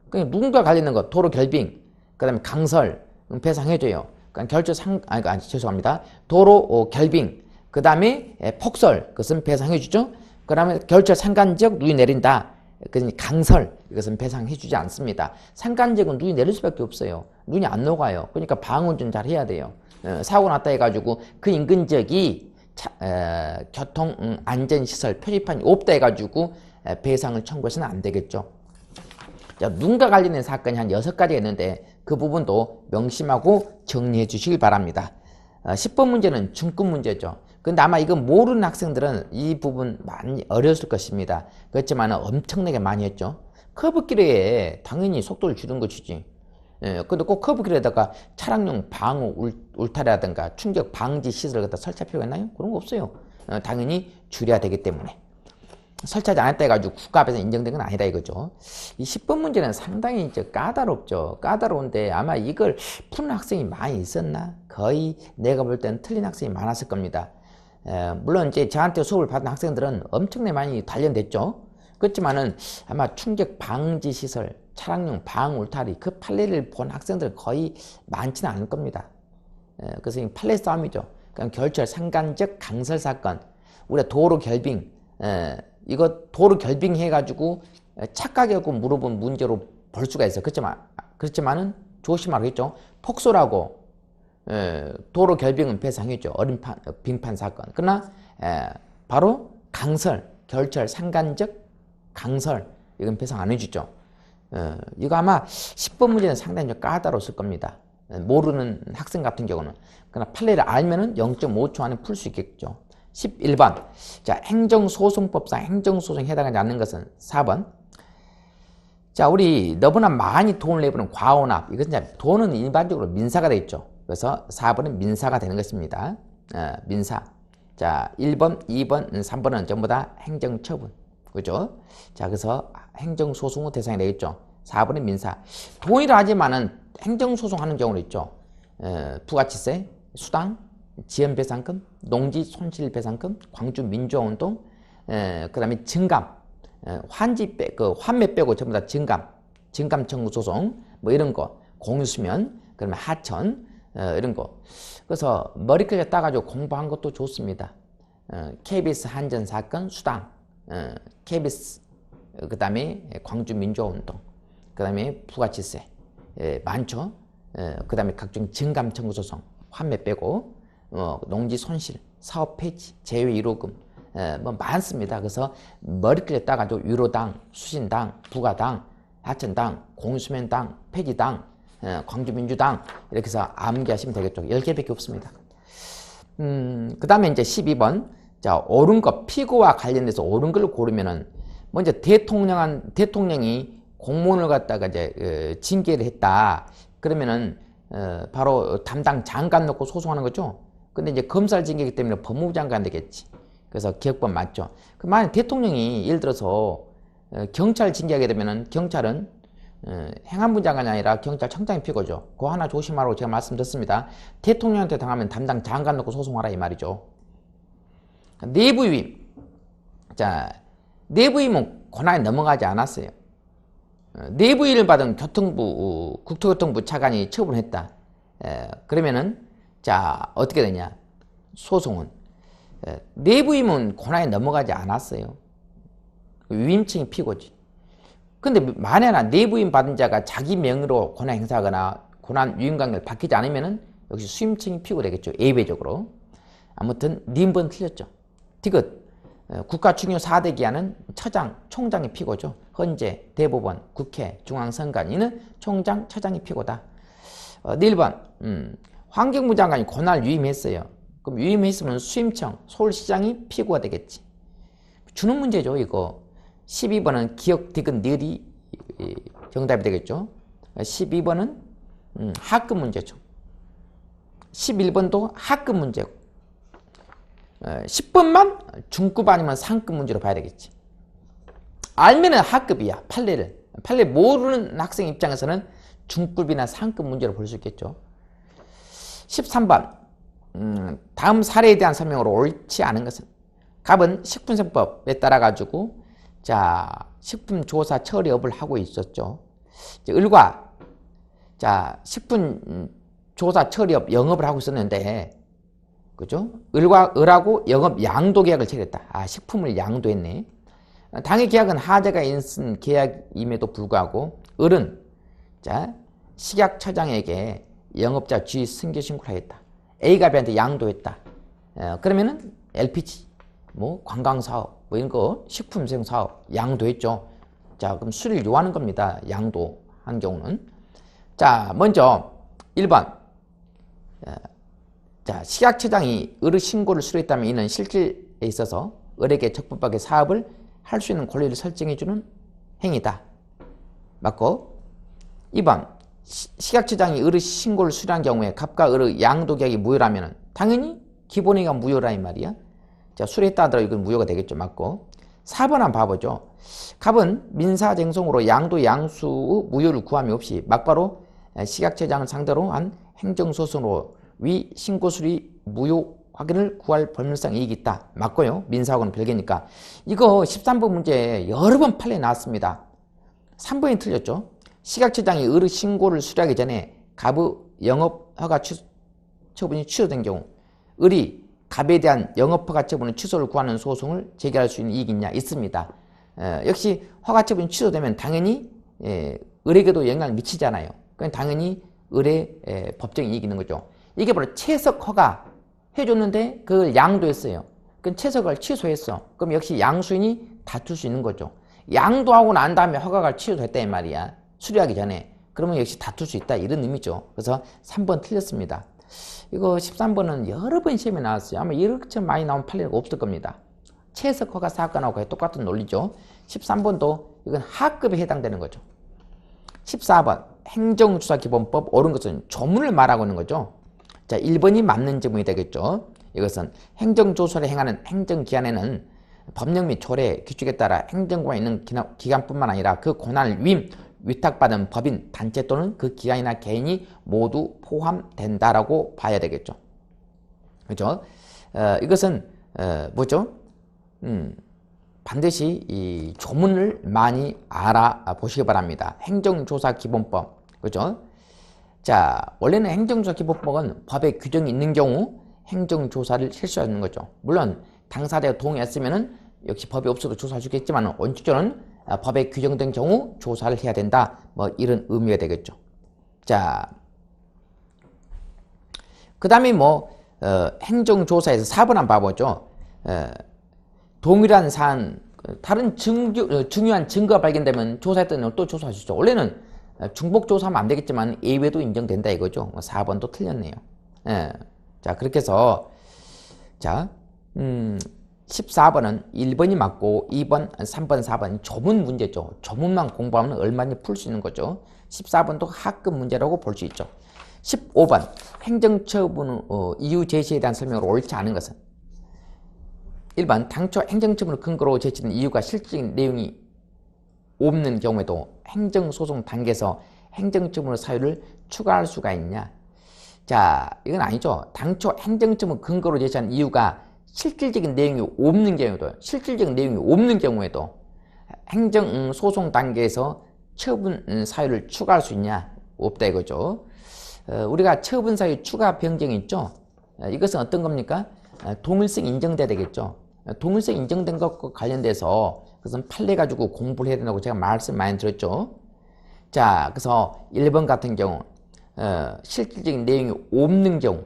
그러니까 누군가 관련된 것, 도로 결빙. 그 다음에 강설. 배상해줘요. 그러니까 죄송합니다. 도로 결빙. 그 다음에 폭설. 그것은 배상해주죠. 그 다음에 겨울철 상간적 눈이 내린다. 그러니 강설. 이것은 배상해주지 않습니다. 상간적은 눈이 내릴 수밖에 없어요. 눈이 안 녹아요. 그러니까 방운전 잘 해야 돼요. 사고 났다 해가지고 그 인근 지역이 교통 안전시설 표지판이 없다 해가지고 배상을 청구해서는 안 되겠죠. 자, 눈과 관련된 사건이 한 6가지가 있는데 그 부분도 명심하고 정리해 주시길 바랍니다. 10번 문제는 중급 문제죠. 근데 아마 이거 모르는 학생들은 이 부분 많이 어려웠을 것입니다. 그렇지만 엄청나게 많이 했죠. 커브길에 당연히 속도를 줄이는 것이지. 근데 꼭 커브길에다가 차량용 방호 울타리라든가 충격 방지 시설을 갖다 설치할 필요가 있나요? 그런 거 없어요. 당연히 줄여야 되기 때문에. 설치하지 않았다 해가지고 국가에서 인정된 건 아니다 이거죠. 이 10번 문제는 상당히 이제 까다롭죠. 까다로운데 아마 이걸 푸는 학생이 많이 있었나? 거의 내가 볼 때는 틀린 학생이 많았을 겁니다. 물론 이제 저한테 수업을 받은 학생들은 엄청나게 많이 단련됐죠. 그렇지만은 아마 충격 방지 시설, 차량용 방호 울타리 그 판례를 본 학생들 거의 많지는 않을 겁니다. 그래서 이 판례 싸움이죠. 그러니까 겨울철 상간적 강설 사건, 우리가 도로 결빙, 이거 도로 결빙해가지고 착각하고 물어본 문제로 볼 수가 있어요. 그렇지만은 조심하겠죠. 폭설하고 도로 결빙은 배상했죠. 빙판 사건. 그러나 바로 강설, 겨울철 상간적 강설 이건 배상 안 해주죠. 이거 아마 10번 문제는 상당히 좀 까다로웠을 겁니다. 모르는 학생 같은 경우는. 그러나 판례를 알면은 0.5초 안에 풀 수 있겠죠. 11번. 자, 행정소송법상 행정소송에 해당하지 않는 것은 4번. 자, 우리 너무나 많이 돈을 내부는 과혼합. 이것은 이제 돈은 일반적으로 민사가 되어 있죠. 그래서 4번은 민사가 되는 것입니다. 민사. 자, 1번, 2번, 3번은 전부 다 행정처분. 그죠? 자, 그래서 행정소송의 대상이 되겠죠. 4번은 민사. 동의를 하지만은 행정소송하는 경우도 있죠. 부가치세, 수당, 지연배상금, 농지 손실배상금, 광주민주화운동, 그 다음에 증감, 환매 빼고 전부 다 증감 청구 소송, 뭐 이런 거, 공유수면, 그러면 하천, 이런 거. 그래서 머리끌려 따가지고 공부한 것도 좋습니다. KBS 한전 사건, 수당, KBS, 그 다음에 광주민주화운동, 그 다음에 부가치세, 많죠. 그 다음에 각종 증감 청구 소송, 환매 빼고, 농지 손실, 사업 폐지, 제외 1호금, 뭐 많습니다. 그래서 머리끌려 따가지고 유로당, 수신당, 부가당, 하천당, 공수면당, 폐지당, 광주민주당 이렇게 해서 암기하시면 되겠죠. 10개밖에 없습니다. 그 다음에 이제 12번. 자, 옳은 것, 피고와 관련돼서 옳은 걸 고르면은 먼저 대통령이 공무원을 갖다가 이제 징계를 했다. 그러면은 바로 담당 장관 놓고 소송하는 거죠. 근데 이제 검찰 징계이기 때문에 법무부 장관 되겠지. 그래서 기억법 맞죠. 그 만약 대통령이 예를 들어서 경찰 징계하게 되면은 경찰은 행안부 장관이 아니라 경찰청장이 피고죠. 그거 하나 조심하라고 제가 말씀드렸습니다. 대통령한테 당하면 담당 장관 놓고 소송하라 이 말이죠. 내부위임. 자, 내부임은 권한이 넘어가지 않았어요. 내부일을 받은 국토교통부 차관이 처분했다. 그러면은 자 어떻게 되냐? 소송은 내부임은 권한이 넘어가지 않았어요. 위임청이 피고지. 근데 만약에 내부임 받은 자가 자기 명의로 권한 행사하거나 권한 유임관계를 바뀌지 않으면은 역시 수임청이 피고되겠죠. 예외적으로. 아무튼 님번 틀렸죠. 디귿 국가 중요 4대 기관은 처장, 총장이 피고죠. 헌재, 대법원, 국회, 중앙선관 이는 총장, 처장이 피고다. 1번 환경부 장관이 권한을 유임했어요. 그럼 유임했으면 수임청, 서울시장이 피고가 되겠지. 주는 문제죠 이거. 12번은 기억, 디귿, 닐이 정답이 되겠죠. 12번은 하급 문제죠. 11번도 하급 문제고 10번만 중급 아니면 상급 문제로 봐야 되겠지. 알면은 하급이야. 판례 모르는 학생 입장에서는 중급이나 상급 문제로 볼 수 있겠죠. 13번 다음 사례에 대한 설명으로 옳지 않은 것은 갑은 식품세법에 따라 가지고 자 식품조사 처리업을 하고 있었죠. 을과 자 식품조사 처리업 영업을 하고 있었는데 그죠? 을하고 영업 양도 계약을 체결했다. 식품을 양도했네. 당해 계약은 하재가 인쓴 계약임에도 불구하고 을은 자 식약처장에게 영업자 지위 승계 신고를 하였다. A가 B한테 양도했다. 그러면은 LPG, 뭐 관광사업, 뭐 이런 거 식품생 사업 양도했죠. 자 그럼 수리를 요하는 겁니다. 양도한 경우는. 자 먼저 1번. 자 식약처장이 을의 신고를 수리했다면 이는 실질에 있어서 을에게 적법하게 사업을 할 수 있는 권리를 설정해주는 행위다. 맞고 2번 식약처장이 을의 신고를 수리한 경우에 갑과 을의 양도계약이 무효라면 당연히 기본행위가 무효라 이 말이야. 자 수리했다 하더라도 이건 무효가 되겠죠. 맞고 4번 한번 봐보죠. 갑은 민사쟁송으로 양도 양수의 무효를 구함이 없이 막바로 식약처장을 상대로 한 행정소송으로 위 신고수리 무효 확인을 구할 법률상 이익이 있다. 맞고요. 민사하고는 별개니까. 이거 13번 문제 여러 번 판례 나왔습니다. 3번이 틀렸죠. 식약처장이 을의 신고를 수리하기 전에 갑의 영업허가 처분이 취소된 경우 을이 갑에 대한 영업허가 처분의 취소를 구하는 소송을 제기할 수 있는 이익이 있냐? 있습니다. 역시 허가 처분이 취소되면 당연히 을에게도 영향을 미치잖아요. 그럼 당연히 을의 법적인 이익이 있는 거죠. 이게 바로 채석 허가 해줬는데 그걸 양도했어요. 그럼 채석을 취소했어. 그럼 역시 양수인이 다툴 수 있는 거죠. 양도하고 난 다음에 허가가 취소됐다 이 말이야. 수리하기 전에. 그러면 역시 다툴 수 있다 이런 의미죠. 그래서 3번 틀렸습니다. 이거 13번은 여러 번 시험에 나왔어요. 아마 이렇게 많이 나온 판례가 없을 겁니다. 채석 허가 사건하고 거의 똑같은 논리죠. 13번도 이건 하급에 해당되는 거죠. 14번 행정조사기본법 옳은 것은 조문을 말하고 있는 거죠. 자, 1번이 맞는 지문이 되겠죠. 이것은 행정조사를 행하는 행정기관에는 법령 및 조례, 규칙에 따라 행정권이 있는 기관뿐만 아니라 그 권한을 위탁받은 법인, 단체 또는 그 기관이나 개인이 모두 포함된다라고 봐야 되겠죠. 그렇죠? 이것은 뭐죠? 반드시 이 조문을 많이 알아보시기 바랍니다. 행정조사기본법, 그렇죠? 자, 원래는 행정조사기본법은 법에 규정이 있는 경우 행정조사를 실시하는 거죠. 물론 당사자가 동의했으면 역시 법이 없어도 조사해 주겠지만 원칙적으로는 법에 규정된 경우 조사를 해야 된다. 뭐 이런 의미가 되겠죠. 자, 그 다음에 뭐 행정조사에서 4번 한번 봐보죠. 동일한 사안, 다른 중요한 증거가 발견되면 조사했던 내용을 또 조사할 수 있죠. 원래는 중복조사하면 안 되겠지만 예외도 인정된다 이거죠. 4번도 틀렸네요. 자, 그렇게 해서 자 14번은 1번이 맞고 2번, 3번, 4번 조문 문제죠. 조문만 공부하면 얼마든지 풀 수 있는 거죠. 14번도 하급 문제라고 볼 수 있죠. 15번 행정처분 이유 제시에 대한 설명으로 옳지 않은 것은 1번 당초 행정처분을 근거로 제시된 이유가 실질적인 내용이 없는 경우에도 행정소송 단계에서 행정처분의 사유를 추가할 수가 있냐. 자, 이건 아니죠. 당초 행정처분 근거로 제시한 이유가 실질적인 내용이 없는 경우에도 행정소송 단계에서 처분 사유를 추가할 수 있냐? 없다 이거죠. 우리가 처분 사유 추가 변경이 있죠. 이것은 어떤 겁니까? 동일성 인정돼야 되겠죠. 동일성 인정된 것과 관련돼서 그것은 판례 가지고 공부를 해야 된다고 제가 말씀 많이 드렸죠. 자, 그래서 1번 같은 경우 실질적인 내용이 없는 경우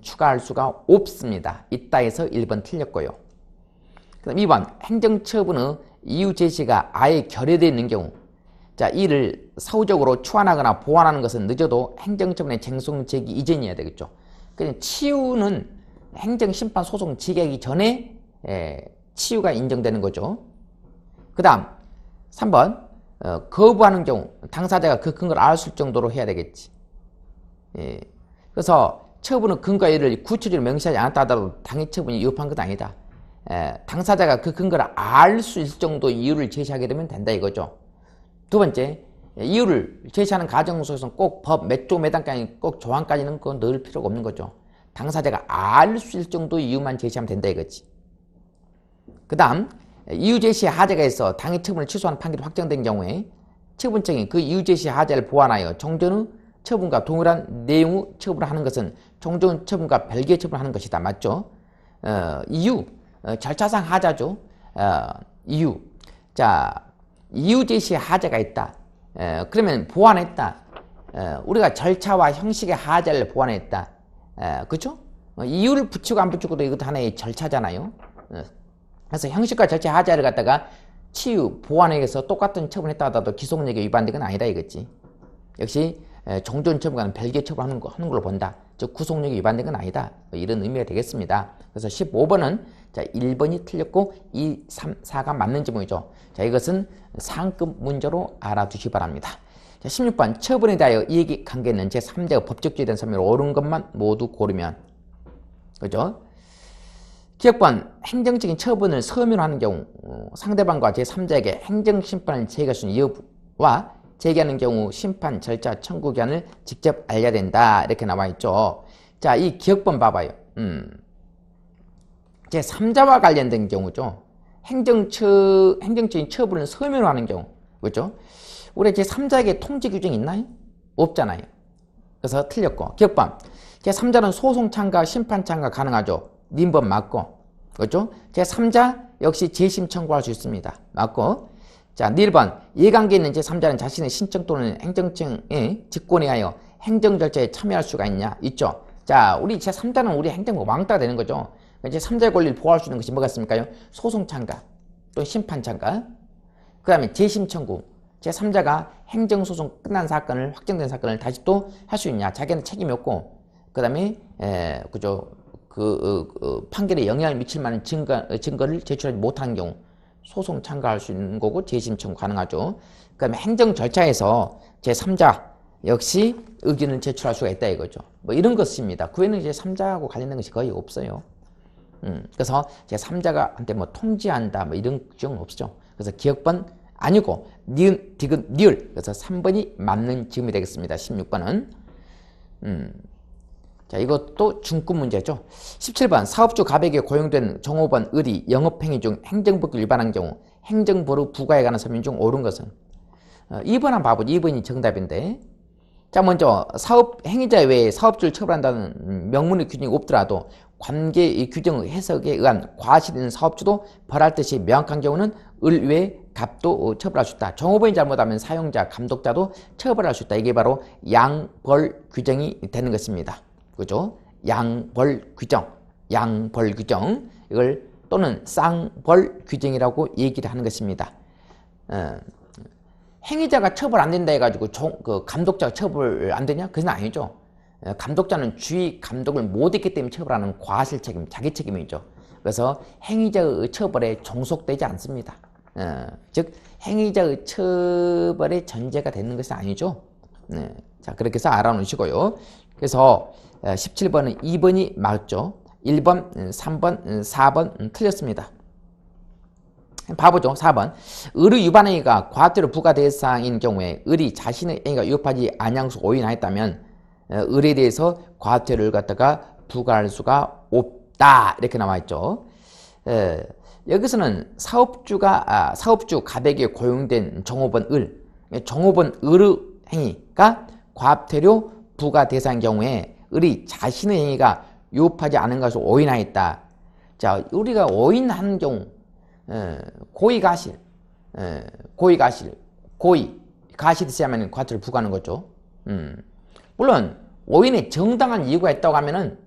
추가할 수가 없습니다. 있다 해서 1번 틀렸고요. 그다음 2번 행정처분의 이유 제시가 아예 결여되어 있는 경우, 자, 이를 사후적으로 추안하거나 보완하는 것은 늦어도 행정처분의 쟁송 제기 이전이어야 되겠죠. 그냥 치유는 행정심판 소송 제기하기 전에 치유가 인정되는 거죠. 그 다음 3번 거부하는 경우 당사자가 그 근거를 알 수 있을 정도로 해야 되겠지. 그래서 처분의 근거 이유를 구체적으로 명시하지 않았다 하더라도 당해 처분이 위법한 건 아니다. 당사자가 그 근거를 알 수 있을 정도 이유를 제시하게 되면 된다 이거죠. 두 번째, 이유를 제시하는 과정 속에서는 꼭 법 몇 조 몇 단까지 꼭 조항까지는 그건 넣을 필요가 없는 거죠. 당사자가 알 수 있을 정도의 이유만 제시하면 된다 이거지. 그 다음 이유 제시 하자가 있어 당해 처분을 취소하는 판결이 확정된 경우에 처분청이 그 이유 제시 하자를 보완하여 종전의 처분과 동일한 내용의 처분을 하는 것은 종전 처분과 별개의 처분을 하는 것이다. 맞죠? 이유, 절차상 하자죠. 이유. 자, 이유 제시 하자가 있다. 그러면 보완했다. 우리가 절차와 형식의 하자를 보완했다. 그렇죠? 이유를 붙이고 안 붙이고도 이것도 하나의 절차잖아요. 그래서 형식과 절차 하자를 갖다가 치유, 보완에서 똑같은 처분했다 하더라도 기속력에 위반된 건 아니다 이거지. 역시 종전 처분과는 별개 처분하는 걸로 본다. 즉 구속력에 위반된 건 아니다. 이런 의미가 되겠습니다. 그래서 15번은 자 1번이 틀렸고 2, 3, 4가 맞는 지문이죠. 자 이것은 상급 문제로 알아두시기 바랍니다. 자 16번 처분에 대하여 이익이 관계있는 제3자의 법적주의에 대한 설명을 옳은 것만 모두 고르면, 그죠? 기억번 행정적인 처분을 서면하는 경우 상대방과 제3자에게 행정심판을 제기할 수 있는 여부와 제기하는 경우 심판 절차 청구 기한을 직접 알려야 된다 이렇게 나와 있죠. 자, 이 기억번 봐봐요. 제3자와 관련된 경우죠. 행정적인 처분을 서면하는 경우, 그렇죠? 우리 제3자에게 통지 규정이 있나요? 없잖아요. 그래서 틀렸고, 기억번 제3자는 소송 참가, 심판 참가 가능하죠. 님번 맞고, 그렇죠? 제3자 역시 재심 청구할 수 있습니다. 맞고. 자, 1번 이해관계 있는 제3자는 자신의 신청 또는 행정청의 직권에 하여 행정 절차에 참여할 수가 있냐? 있죠. 자, 우리 제3자는 우리 행정부 왕따가 되는 거죠. 제3자의 권리를 보호할 수 있는 것이 뭐가 있습니까? 소송 참가 또는 심판 참가. 그 다음에 재심 청구. 제3자가 행정소송 끝난 사건을, 확정된 사건을 다시 또 할 수 있냐? 자기는 책임이 없고, 그 다음에 그죠? 판결에 영향을 미칠 만한 증거를 제출하지 못한 경우 소송 참가할 수 있는 거고 재심 청구 가능하죠. 그 다음에 행정 절차에서 제3자 역시 의견을 제출할 수가 있다 이거죠. 뭐 이런 것입니다. 그 외에는 제3자하고 관련된 것이 거의 없어요. 그래서 제3자가 한테 뭐 통지한다 뭐 이런 규정은 없죠. 그래서 기억번 아니고 니은, 디귿, 니을. 그래서 3번이 맞는 지음이 되겠습니다. 16번은. 자, 이것도 중급 문제죠. 17번 사업주 갑에게 고용된 종업원 을이 영업행위 중 행정법규 위반한 경우 행정벌의 부과에 관한 설명 중 옳은 것은 2번 한번 봐보죠. 2번이 정답인데, 자 먼저 사업 행위자 외에 사업주를 처벌한다는 명문의 규정이 없더라도 관계 규정 해석에 의한 과실이 있는 사업주도 벌할 뜻이 명확한 경우는 을 외에 갑도 처벌할 수 있다. 종업원이 잘못하면 사용자, 감독자도 처벌할 수 있다. 이게 바로 양벌 규정이 되는 것입니다. 그죠? 양벌 규정, 양벌 규정, 이걸 또는 쌍벌 규정이라고 얘기를 하는 것입니다. 행위자가 처벌 안 된다 해가지고 감독자가 처벌 안 되냐? 그건 아니죠. 감독자는 주의 감독을 못했기 때문에 처벌하는 과실 책임, 자기 책임이죠. 그래서 행위자의 처벌에 종속되지 않습니다. 즉 행위자의 처벌의 전제가 되는 것은 아니죠. 자, 그렇게 해서 알아놓으시고요. 그래서 17번은 2번이 맞죠. 1번, 3번, 4번 틀렸습니다. 봐보죠. 4번. 을의 위반 행위가 과태료 부과 대상인 경우에 을이 자신의 행위가 위법하지 아니하고서 오인하였다면 을에 대해서 과태료를 갖다가 부과할 수가 없다. 이렇게 나와 있죠. 여기서는 사업주 갑에게 고용된 종업원 을, 종업원 의뢰 행위가 과태료 부과 대상인 경우에 을이 자신의 행위가 위법하지 않은 것을 오인하였다. 자, 우리가 오인한 경우 고의가실, 가실이 있어야만 과태료를 부과하는 거죠. 물론 오인에 정당한 이유가 있다고 하면은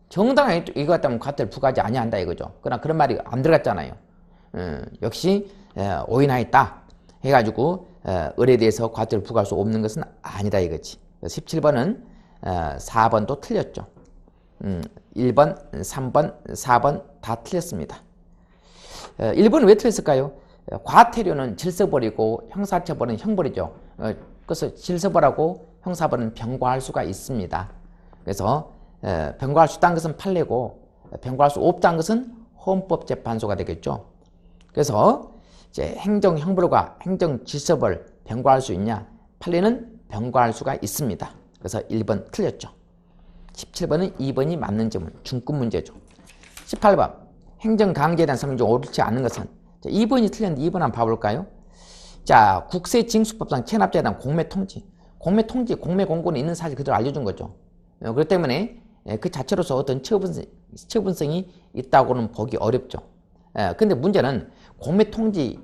정당한 이유가 있다면 과태료를 부과하지 아니한다 이거죠. 그러나 그런 말이 안 들어갔잖아요. 역시 오인하였다 해가지고 을에 대해서 과태료를 부과할 수 없는 것은 아니다 이거지. 17번은 4번도 틀렸죠. 1번, 3번, 4번 다 틀렸습니다. 1번은 왜 틀렸을까요? 과태료는 질서벌이고 형사처벌은 형벌이죠. 그래서 질서벌하고 형사벌은 병과할 수가 있습니다. 그래서 병과할 수 있다는 것은 판례고 병과할 수 없다는 것은 헌법재판소가 되겠죠. 그래서 이제 행정형벌과 행정질서벌 병과할 수 있냐? 판례는 병과할 수가 있습니다. 그래서 1번 틀렸죠. 17번은 2번이 맞는 질문, 중급 문제죠. 18번 행정강제에 대한 설명이 옳지 않은 것은, 자, 2번이 틀렸는데 2번 한번 봐볼까요? 자, 국세징수법상 체납자에 대한 공매통지, 공매공고는 있는 사실 그대로 알려준 거죠. 그렇기 때문에 그 자체로서 어떤 처분성이 있다고는 보기 어렵죠. 근데 문제는 공매통지가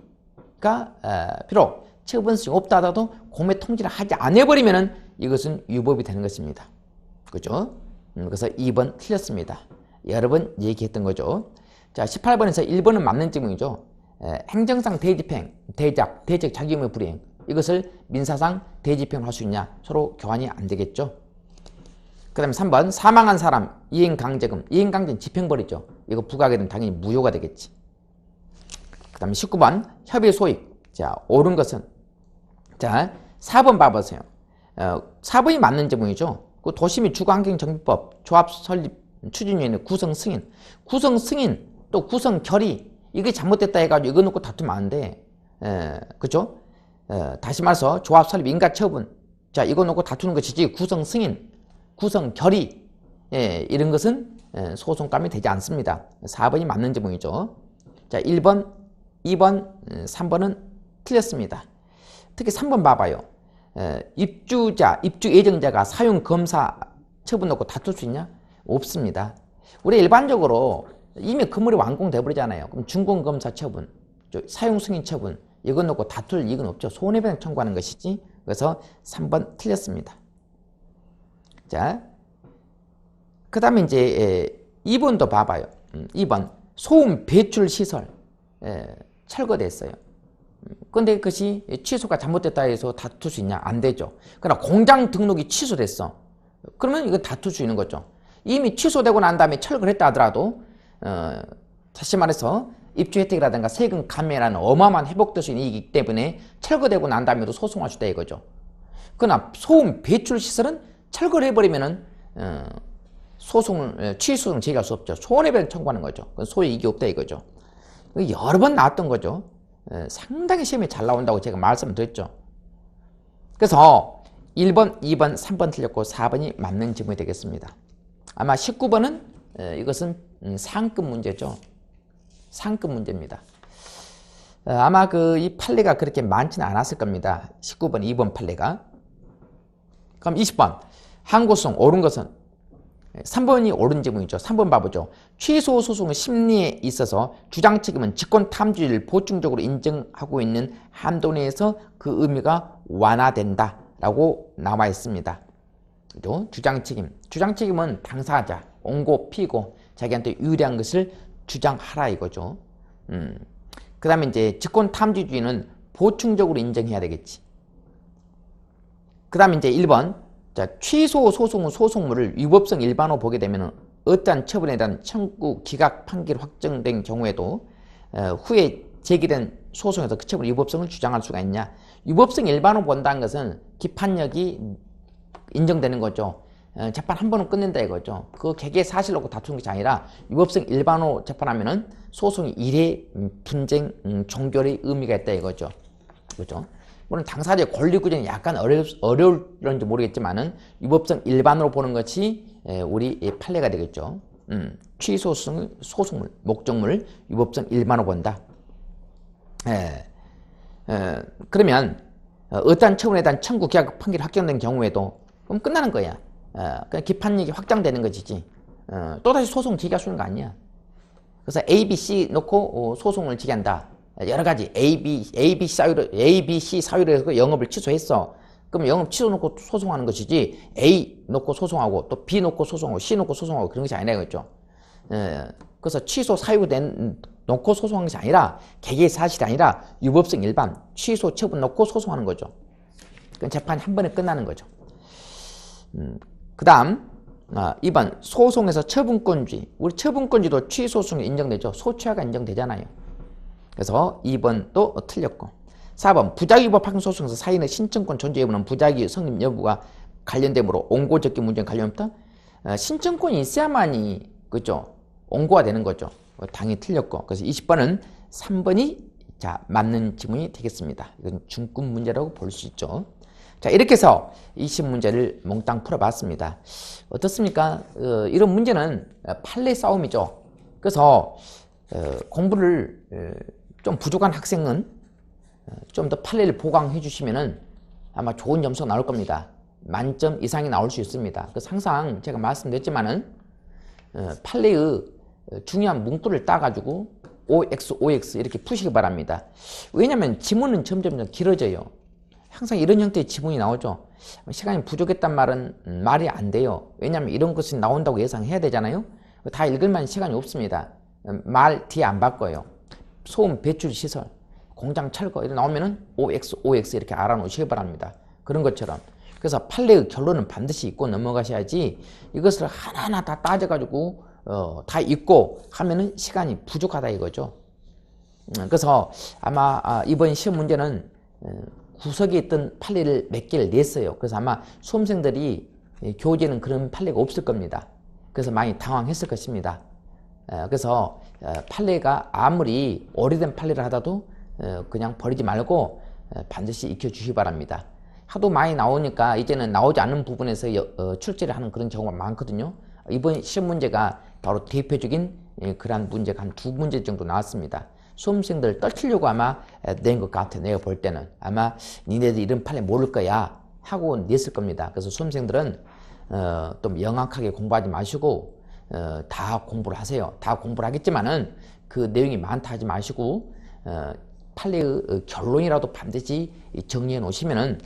비록 처분성이 없다 하더라도 공매통지를 하지 않아버리면은 이것은 위법이 되는 것입니다. 그죠? 그래서 2번 틀렸습니다. 여러 번 얘기했던 거죠. 자, 18번에서 1번은 맞는 질문이죠. 행정상 대집행, 대적 자기 의무 불이행, 이것을 민사상 대집행을 할 수 있냐? 서로 교환이 안 되겠죠. 그 다음에 3번 사망한 사람 이행강제금, 이행강제는 집행벌이죠. 이거 부과하게 되면 당연히 무효가 되겠지. 그 다음에 19번 협의 소익. 자, 옳은 것은, 자 4번 봐보세요. 4번이 맞는 질문이죠. 그 도시및 주거환경정비법 조합 설립 추진위원회 구성 승인 또 구성 결의, 이게 잘못됐다 해가지고 이거 놓고 다투면 안 돼. 그죠? 다시 말해서 조합 설립 인가 처분, 자 이거 놓고 다투는 것이지 구성 승인, 구성 결의, 이런 것은 소송감이 되지 않습니다. 4번이 맞는 질문이죠. 자, 1번, 2번, 3번은 틀렸습니다. 특히 3번 봐봐요. 입주자, 입주 예정자가 사용 검사 처분 놓고 다툴 수 있냐? 없습니다. 우리 일반적으로 이미 건물이 완공돼 버리잖아요. 그럼 준공검사 처분, 사용 승인 처분, 이건 놓고 다툴 이익은 없죠. 손해배상 청구하는 것이지. 그래서 3번 틀렸습니다. 자, 그 다음에 이제 2번도 봐봐요. 2번 소음 배출 시설 철거됐어요. 근데 그것이 취소가 잘못됐다 해서 다툴 수 있냐? 안 되죠. 그러나 공장 등록이 취소됐어. 그러면 이거 다툴 수 있는 거죠. 이미 취소되고 난 다음에 철거를 했다 하더라도 다시 말해서 입주 혜택이라든가 세금 감면이라는 어마어마한 회복될 수 있는 이익이기 때문에 철거되고 난 다음에도 소송할 수 있다 이거죠. 그러나 소음 배출 시설은 철거를 해버리면은 취소는 제기할 수 없죠. 손해배상 청구하는 거죠. 소유 이익이 없다 이거죠. 여러 번 나왔던 거죠. 상당히 시험에 잘 나온다고 제가 말씀드렸죠. 그래서 1번, 2번, 3번 틀렸고 4번이 맞는 질문이 되겠습니다. 아마 19번은 이것은 상급 문제죠. 상급 문제입니다. 아마 이 판례가 그렇게 많지는 않았을 겁니다. 19번, 2번 판례가. 그럼 20번 항고소송 옳은 것은, 3번이 옳은 질문이죠. 3번 봐보죠. 취소 소송의 심리에 있어서 주장 책임은 직권 탐지를 보충적으로 인정하고 있는 한도 내에서 그 의미가 완화된다 라고 나와 있습니다. 그죠? 주장 책임은 당사자, 원고, 피고, 자기한테 유리한 것을 주장하라 이거죠. 그 다음에 이제 직권 탐지주의는 보충적으로 인정해야 되겠지. 그 다음에 이제 1번, 자, 취소 소송의 소송물을 위법성 일반으로 보게 되면 어떠한 처분에 대한 청구 기각 판결 확정된 경우에도 후에 제기된 소송에서 그 처분 위법성을 주장할 수가 있냐? 위법성 일반으로 본다는 것은 기판력이 인정되는 거죠. 재판 한 번은 끝낸다 이거죠. 그 개개 사실 놓고 다투는 것이 아니라 위법성 일반으로 재판하면은 소송이 일회 분쟁 종결의 의미가 있다 이거죠. 그렇죠? 물론 당사자의 권리 구정이 약간 어려울지 모르겠지만은 위법성 일반으로 보는 것이 우리 판례가 되겠죠. 취소 소송물, 목적물 위법성 일반으로 본다. 그러면 어떠한 처분에 대한 청구 기각 판결이 확정된 경우에도 그럼 끝나는 거야. 그냥 기판력이 확장되는 것이지. 또다시 소송 제기할 수 있는 거 아니야. 그래서 A, B, C 놓고 소송을 제기한다. 여러 가지 A, B, C 사유로 해서 영업을 취소했어. 그럼 영업 취소 놓고 소송하는 것이지 A 놓고 소송하고 또 B 놓고 소송하고 C 놓고 소송하고 그런 것이 아니라 이거죠. 그래서 취소 사유된 놓고 소송하는 것이 아니라 개개의 사실이 아니라 유법성 일반 취소 처분 놓고 소송하는 거죠. 그건 재판이 한 번에 끝나는 거죠. 그 다음 2번 소송에서 처분권주의. 우리 처분권주의도 취소송에 인정되죠. 소취하가 인정되잖아요. 그래서 2번도 틀렸고 4번 부작위법 파견소송에서 사인의 신청권 존재 여부는 부작위 성립 여부가 관련되므로 옹고적기 문제에 관련 없다. 신청권이 있어야만이 그죠? 옹고가 되는 거죠. 당연히 틀렸고 그래서 20번은 3번이 자 맞는 지문이 되겠습니다. 이건 중급 문제라고 볼 수 있죠. 자 이렇게 해서 20문제를 몽땅 풀어봤습니다. 어떻습니까? 이런 문제는 판례 싸움이죠. 그래서 공부를 좀 부족한 학생은 좀 더 판례를 보강해 주시면은 아마 좋은 점수가 나올 겁니다. 만점 이상이 나올 수 있습니다. 그래서 항상 제가 말씀드렸지만은 판례의 중요한 문구를 따가지고 OX, OX 이렇게 푸시기 바랍니다. 왜냐하면 지문은 점점 길어져요. 항상 이런 형태의 지문이 나오죠. 시간이 부족했단 말은 말이 안 돼요. 왜냐하면 이런 것이 나온다고 예상해야 되잖아요. 다 읽을 만한 시간이 없습니다. 말 뒤에 안 바꿔요. 소음 배출 시설, 공장 철거 이런 나오면은 OX, OX 이렇게 알아놓으시기 바랍니다. 그런 것처럼. 그래서 판례의 결론은 반드시 읽고 넘어가셔야지 이것을 하나하나 다 따져가지고 다 읽고 하면은 시간이 부족하다 이거죠. 그래서 아마 이번 시험 문제는 구석에 있던 판례를 몇 개를 냈어요. 그래서 아마 수험생들이 교재는 그런 판례가 없을 겁니다. 그래서 많이 당황했을 것입니다. 그래서 판례가 아무리 오래된 판례를 하다도 그냥 버리지 말고 반드시 익혀주시기 바랍니다. 하도 많이 나오니까 이제는 나오지 않는 부분에서 출제를 하는 그런 경우가 많거든요. 이번 시험 문제가 바로 대표적인 그러한 문제가 한 2문제 정도 나왔습니다. 수험생들 떨치려고 아마 낸 것 같아. 내가 볼 때는 아마 니네들 이런 판례 모를 거야 하고 냈을 겁니다. 그래서 수험생들은 또 명확하게 공부하지 마시고 다 공부를 하세요. 다 공부를 하겠지만은 그 내용이 많다 하지 마시고 판례의 결론이라도 반드시 정리해 놓으시면은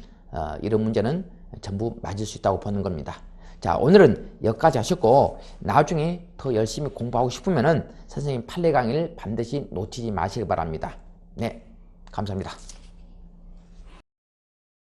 이런 문제는 전부 맞을 수 있다고 보는 겁니다. 자, 오늘은 여기까지 하셨고 나중에 더 열심히 공부하고 싶으면은 선생님 판례 강의를 반드시 놓치지 마시기 바랍니다. 네, 감사합니다.